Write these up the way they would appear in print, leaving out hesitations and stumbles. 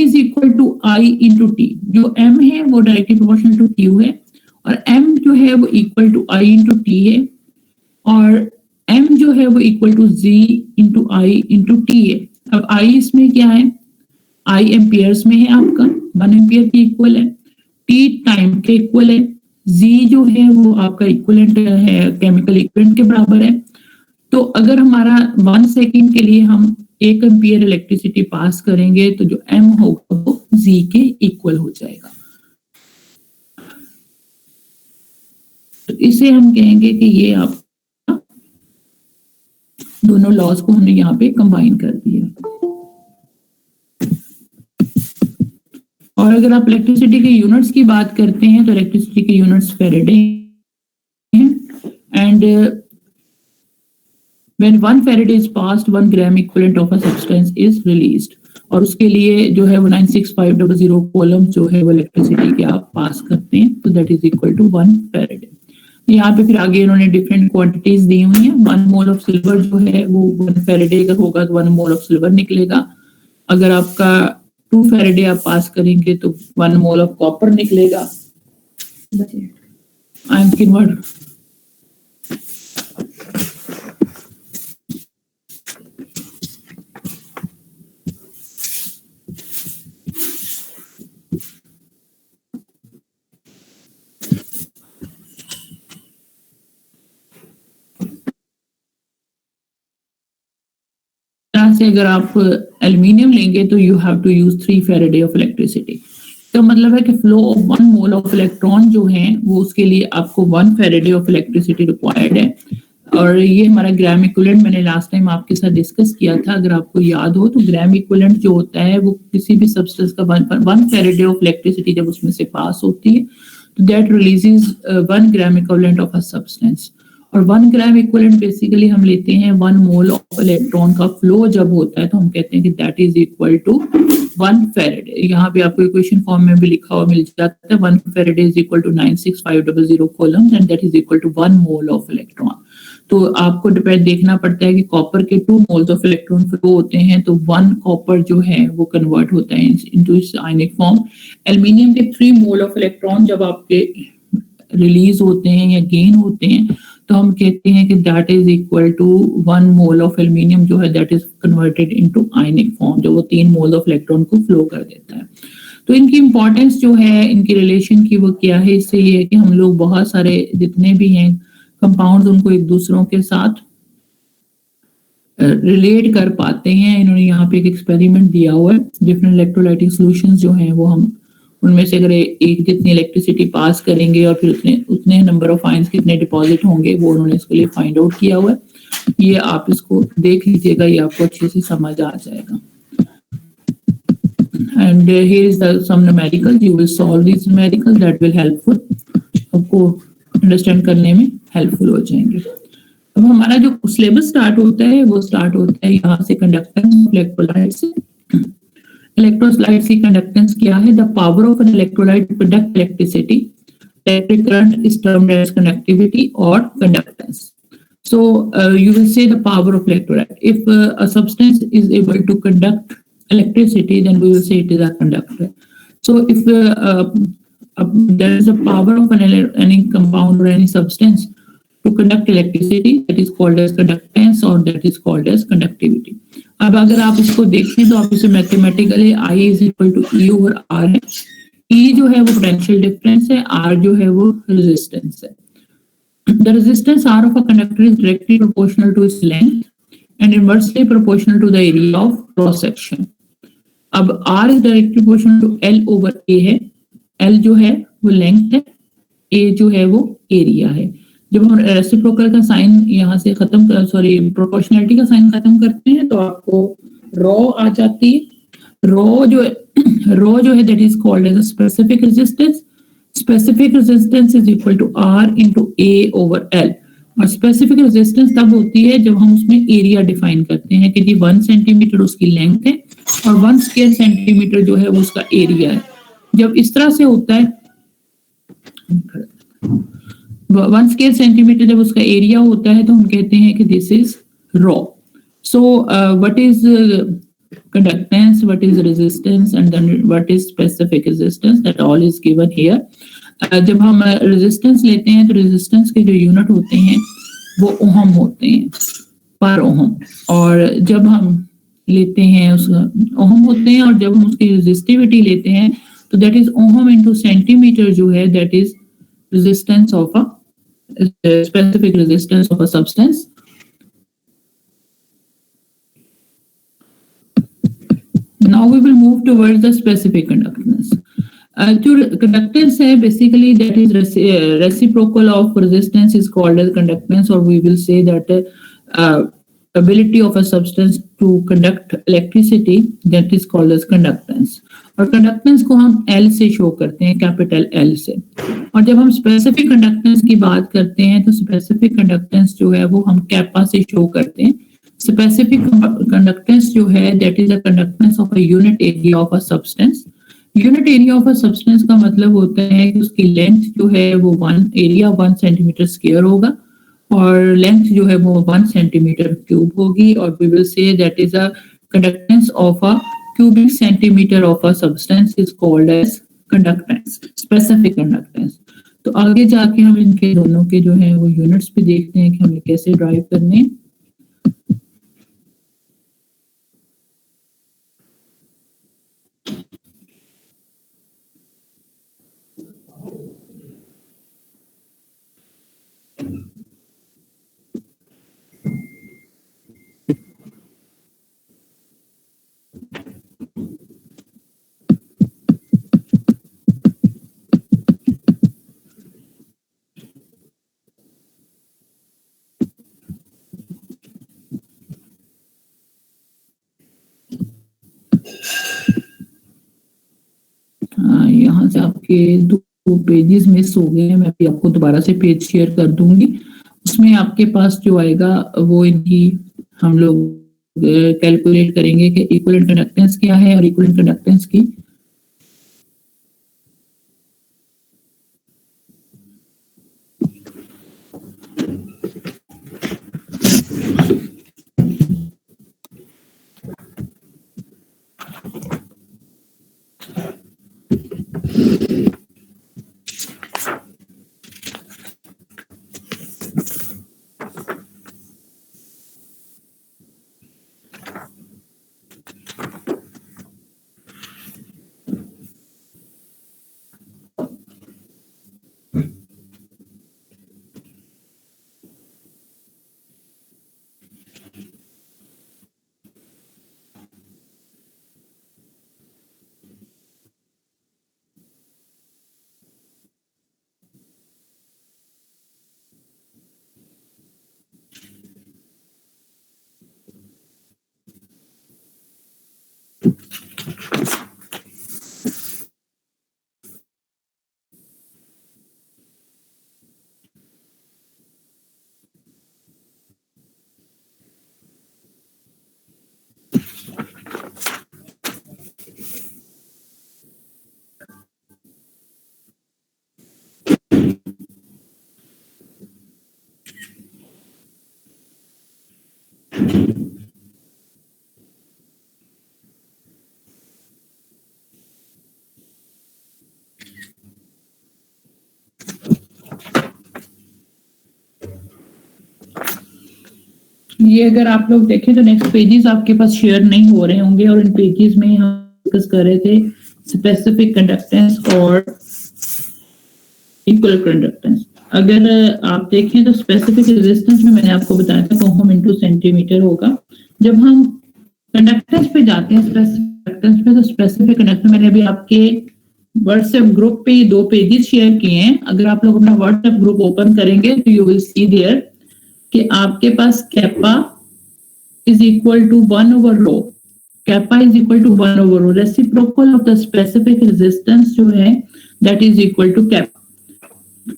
Is equal to i into t. जो m है वो डायरेक्टली प्रोपोर्शनल टू q है और m जो है वो equal to i into t है और m जो है वो equal to z into i into t है। अब i इसमें क्या है, i एम्पियर्स में है आपका, 1 एम्पियर के इक्वल है, t टाइम के इक्वल है, z जो है वो आपका इक्विवेलेंट है, केमिकल इक्विवेलेंट के बराबर है। तो अगर हमारा 1 सेकेंड के लिए हम 1 एम्पियर इलेक्ट्रिसिटी पास करेंगे तो जो m होगा वो z के इक्वल हो जाएगा। तो इसे हम कहेंगे कि ये आप दोनों लॉज को हमने यहाँ पे कंबाइन कर दिया। और अगर आप इलेक्ट्रिसिटी के यूनिट्स की बात करते हैं तो इलेक्ट्रिसिटी के यूनिट्स फैराडे हैं and when 1 Faraday is passed 1 gram equivalent of a substance is released। और उसके लिए जो है वो 96500 कॉलम जो है वो इलेक्ट्रिसिटी के आप पास करते हैं तो that is equal to 1 Faraday। यहाँ पे फिर आगे इन्होंने डिफरेंट क्वांटिटीज दी हुई हैं। 1 मोल ऑफ सिल्वर जो है वो 1 Faraday का होगा तो 1 मोल ऑफ सिल्वर निकलेगा। अगर आपका 2 Faraday आप पास करेंगे तो 1 मोल ऑफ कॉपर निकलेगा। आई एम कन्वर्ट से अगर आप एल्यूमिनियम लेंगे तो you have to use 3 Faraday of electricity. तो मतलब है कि flow of 1 mole of electron जो है वो उसके लिए आपको 1 Faraday ऑफ इलेक्ट्रिसिटी रिक्वायर्ड है। और ये हमारा ग्राम इक्विवेलेंट मैंने लास्ट टाइम आपके साथ डिस्कस किया था, अगर आपको याद हो तो ग्राम इक्विवेलेंट जो होता है वो किसी भी सब्सटेंस का 1 Faraday ऑफ इलेक्ट्रिसिटी जब उसमें से पास होती है तो that releases 1 gram equivalent of a substance. और 1 ग्राम इक्विवेलेंट बेसिकली हम लेते हैं 1 मोल ऑफ इलेक्ट्रॉन का फ्लो जब होता है तो हम कहते हैं कि that is equal to 1 Faraday। यहाँ पे आपको इक्वेशन फॉर्म में भी लिखा हुआ मिल जाता है 1 Faraday is equal to 96500 coulombs and that is equal to 1 mole of electron. तो आपको डिपेंड देखना पड़ता है कि कॉपर के 2 मोल्स ऑफ इलेक्ट्रॉन फ्लो होते हैं तो 1 कॉपर जो है वो कन्वर्ट होता है into its ionic form. Aluminium के 3 मोल ऑफ इलेक्ट्रॉन जब आपके रिलीज होते हैं या गेन होते हैं तो हम कहते हैं कि that is equal to 1 mole of aluminium जो है that is converted into ionic form, जो वो 3 मोल ऑफ इलेक्ट्रॉन को फ्लो कर देता है। तो इनकी इंपॉर्टेंस जो है इनकी रिलेशन की वो क्या है, इससे ये है कि हम लोग बहुत सारे जितने भी हैं कंपाउंड्स उनको एक दूसरों के साथ रिलेट कर पाते हैं। इन्होंने यहाँ पे एक एक्सपेरिमेंट दिया हुआ है, डिफरेंट इलेक्ट्रोलाइटिक सॉल्यूशंस जो हैं वो हम उनमें से अगर एक जितनी इलेक्ट्रिसिटी पास करेंगे और फिर उतने नंबर ऑफ आयंस कितने डिपॉजिट होंगे वो उन्होंने इसके लिए फाइंड आउट किया हुआ है। ये आप इसको देख लीजिएगा, ये आपको अच्छे से समझ आ जाएगा। And here is some numerical, you will solve this numerical, that will helpful, आपको अंडरस्टैंड करने में हेल्पफुल हो जाएंगे। अब हमारा जो सिलेबस स्टार्ट होता है वो स्टार्ट होता है यहाँ से कंडक्टेंस ऑफ इलेक्ट्रोलाइट से। इलेक्ट्रोलाइट की कंडक्टेंस क्या है? The power of an electrolyte to conduct electricity, electric current is termed as conductivity और conductance. So you will say the power of electrolyte. If a substance is able to conduct electricity, then we will say it is a conductor. So if there is a power of any compound or any substance to conduct electricity, that is called as conductance or that is called as conductivity. अब अगर आप इसको देखें तो आप इसे mathematically I is equal to E over R है। E जो है वो पोटेंशियल डिफरेंस है, R जो है वो रेजिस्टेंस है। The resistance R of a conductor is directly proportional to its length and inversely proportional to the area of cross section. अब R is directly proportional to L over A है। L जो है वो length है, A जो है वो area है। जब हम रेसिप्रोकल का साइन यहाँ से खत्म प्रोपोर्शनलिटी का साइन खत्म करते हैं तो आपको रो आ जाती है। रो जो है that is called as a specific resistance. Specific resistance is equal to R into A over L। और स्पेसिफिक रेजिस्टेंस तब होती है जब हम उसमें एरिया डिफाइन करते हैं कि जी 1 सेंटीमीटर उसकी लेंथ है और 1 स्क्वायर सेंटीमीटर जो है वो उसका एरिया है। जब इस तरह से होता है 1 स्क्वायर सेंटीमीटर जब उसका एरिया होता है तो हम कहते हैं कि this is rho. So what is conductance, what is resistance, and then what is specific resistance, that all is given here. जब हम रेजिस्टेंस लेते हैं तो रेजिस्टेंस के जो यूनिट होते हैं वो ओहम होते हैं, पर ओहम, और जब हम लेते हैं उस ओहम होते हैं, और जब हम उसकी रेजिस्टिविटी लेते हैं तो that is ohm into centimetre जो है, that is resistance of a specific resistance of a substance. Now we will move towards the specific conductance. जो conductance है basically that is reciprocal of resistance is called as conductance, or we will say that ability of a substance to conduct electricity, that is called as conductance. और conductance को हम L से show करते हैं, capital L से। और जब हम स्पेसिफिक कंडक्टेंस की बात करते हैं तो स्पेसिफिक कंडक्टेंस जो है वो हम कैपा से शो करते हैं। स्पेसिफिक कंडक्टेंस जो है that is a conductance of a unit area of a substance. Unit area of a substance का मतलब होता है कि उसकी लेंथ जो है वो 1 सेंटीमीटर स्क्वायर होगा, और लेंथ जो है वो 1 सेंटीमीटर क्यूब होगी, और we will say that is a conductance of a cubic centimeter of a substance is called as conductance, specific conductance. तो आगे जाके हम इनके दोनों के जो है वो यूनिट्स भी देखते हैं कि हमें कैसे ड्राइव करने हैं। यहाँ से आपके दो पेजेस मिस हो गए हैं, मैं भी आपको दोबारा से पेज शेयर कर दूंगी। उसमें आपके पास जो आएगा वो इनकी हम लोग कैलकुलेट करेंगे कि इक्विवेलेंट कंडक्टेंस क्या है और इक्विवेलेंट कंडक्टेंस की ये अगर आप लोग देखें तो नेक्स्ट पेजेस आपके पास शेयर नहीं हो रहे होंगे, और इन पेजेस में हम डिस्कस कर रहे थे स्पेसिफिक कंडक्टेंस और इक्वल कंडक्टेंस। अगर आप देखें तो स्पेसिफिक रेजिस्टेंस में मैंने आपको बताया था ओहम इनटू सेंटीमीटर होगा। जब हम कंडक्टेंस पे जाते हैं स्पेसिफिक कंडक्टेंस पे, तो स्पेसिफिक कंडक्टेंस मैंने अभी आपके व्हाट्सएप ग्रुप पे ये 2 पेजेस शेयर किए हैं। अगर आप लोग अपना व्हाट्सएप ग्रुप ओपन करेंगे तो यू विल सी देयर कि आपके पास kappa is equal to 1/ρ, kappa is equal to 1/ρ, reciprocal of the specific resistance जो है that is equal to kappa.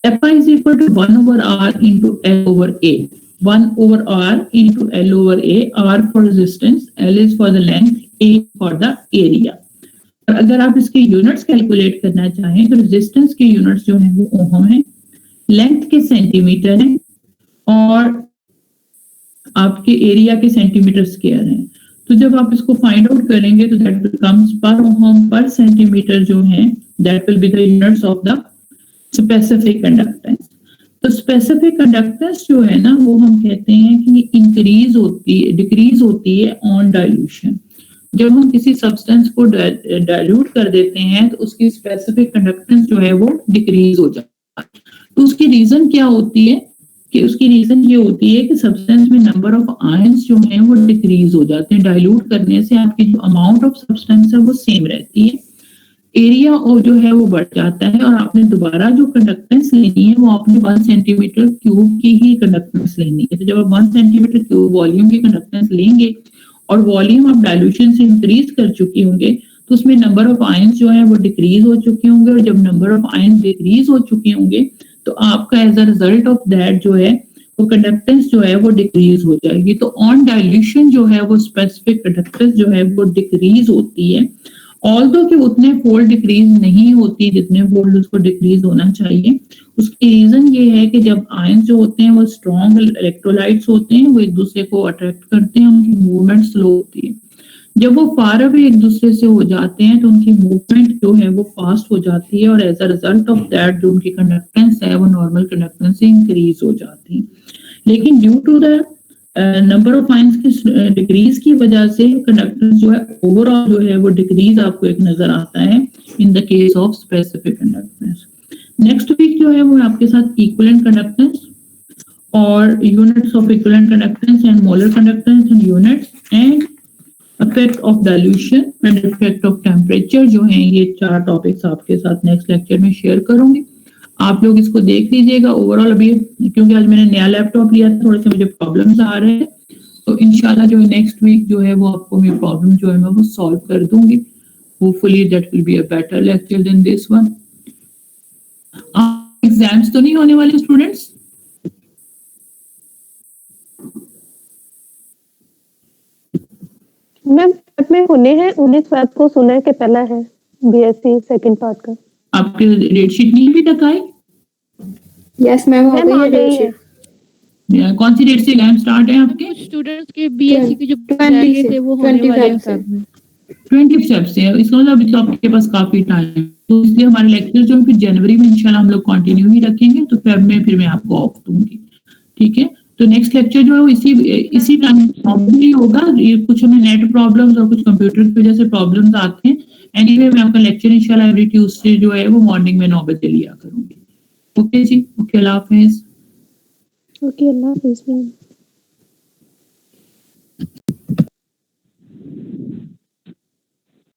Kappa is equal to 1/r into L/A, 1/r into L/A, R for resistance, L is for the length, A for the area। और अगर आप इसके units calculate करना चाहें तो resistance के यूनिट्स जो है वो ओहम है, लेंथ के सेंटीमीटर है, और आपके एरिया के सेंटीमीटर स्क्वायर है। तो जब आप इसको फाइंड आउट करेंगे तो दैट बिकम्स पर ओम पर सेंटीमीटर जो है that will be the units of the specific conductance. तो स्पेसिफिक कंडक्टेंस जो है ना वो हम कहते हैं कि इंक्रीज होती है, डिक्रीज होती है ऑन डाइल्यूशन। जब हम किसी सब्सटेंस को डाइल्यूट कर देते हैं तो उसकी स्पेसिफिक कंडक्टेंस जो है वो डिक्रीज हो जाती है। तो उसकी रीजन क्या होती है कि उसकी रीजन ये होती है कि सब्सटेंस में नंबर ऑफ आयंस जो हैं वो डिक्रीज हो जाते हैं। डाइल्यूट करने से आपकी जो अमाउंट ऑफ सब्सटेंस है वो सेम रहती है, एरिया और जो है वो बढ़ जाता है, और आपने दोबारा जो कंडक्टेंस लेनी है वो आपने 1 सेंटीमीटर क्यूब की ही कंडक्टेंस लेनी है। तो जब आप 1 सेंटीमीटर क्यूब वॉल्यूम की कंडक्टेंस लेंगे और वॉल्यूम आप डाइल्यूशन से इंक्रीज कर चुके होंगे तो उसमें नंबर ऑफ आयंस जो है वो डिक्रीज हो चुके होंगे, और जब नंबर ऑफ आयंस डिक्रीज हो चुके होंगे तो आपका as a result of that जो है वो कंडक्टेंस जो है वो डिक्रीज हो जाएगी। तो ऑन डाइल्यूशन जो है वो स्पेसिफिक कंडक्टेंस जो है वो डिक्रीज होती है, ऑल्दो कि उतने फोल्ड डिक्रीज नहीं होती जितने फोल्ड उसको डिक्रीज होना चाहिए। उसकी रीजन ये है कि जब आयंस जो होते हैं वो स्ट्रॉन्ग इलेक्ट्रोलाइट्स होते हैं, वो एक दूसरे को अट्रैक्ट करते हैं, उनकी मूवमेंट स्लो होती है। जब वो फार अवे एक दूसरे से हो जाते हैं तो उनकी मूवमेंट जो है वो फास्ट हो जाती है, और as a result of that जो उनकी कंडक्टेंस है वो नॉर्मल कंडक्टेंस से इंक्रीज हो जाती है। लेकिन due to the number of ions की डिक्रीज की वजह से कंडक्टेंस जो है ओवरऑल जो है वो डिक्रीज आपको एक नजर आता है in the case of specific conductance. Next week जो है वो आपके साथ इक्विवेलेंट कंडक्टेंस और units of equivalent conductance and molar conductance and units and effect of dilution and effect of temperature जो है ये 4 टॉपिक्स आपके साथ नेक्स्ट लेक्चर में शेयर करूंगी। आप लोग इसको देख लीजिएगा। ओवरऑल अभी क्योंकि आज मैंने नया लैपटॉप लिया था, थोड़े से मुझे प्रॉब्लम्स आ रहे हैं, तो इंशाल्लाह जो है नेक्स्ट वीक जो है वो आपको मेरी प्रॉब्लम जो है मैं वो सॉल्व कर दूंगी। Hopefully that will be a better lecture than this one. Exams तो नहीं होने वाले स्टूडेंट्स? मैम में होने हैं 19 फेब को सुना है कि पहला है बीएससी सेकंड पार्ट का। आपके रेट शीट नहीं अभी तक आई? यस मैम, हो गई है डेट शीट। कौन सी डेट से एग्जाम स्टार्ट है आपके? कुछ स्टूडेंट्स के बीएससी के जो जाएंगे थे वो होने वाले हैं फेब में। 20 फेब से है, इसका मतलब अभी तो आपके पास काफी टाइम है, तो इसलिए हमारे लेक्चर जो है फिर जनवरी में इंशाल्लाह हम लोग कंटिन्यू ही रखेंगे, तो फेब में फिर मैं आपको ऑफ दूंगी। ठीक है, तो नेक्स्ट लेक्चर जो है वो इसी टाइम नॉर्मली होगा। ये कुछ हमें नेट प्रॉब्लम्स और कुछ कंप्यूटर की वजह से प्रॉब्लम्स आते हैं। एनीवे मैं आपका लेक्चर इंशाल्लाह एवरी ट्यूसडे जो है वो मॉर्निंग में 9 बजे लिया करूंगी। ओके जी, ओके, अल्लाह हाफिज। ओके, अल्लाह हाफिज मैम।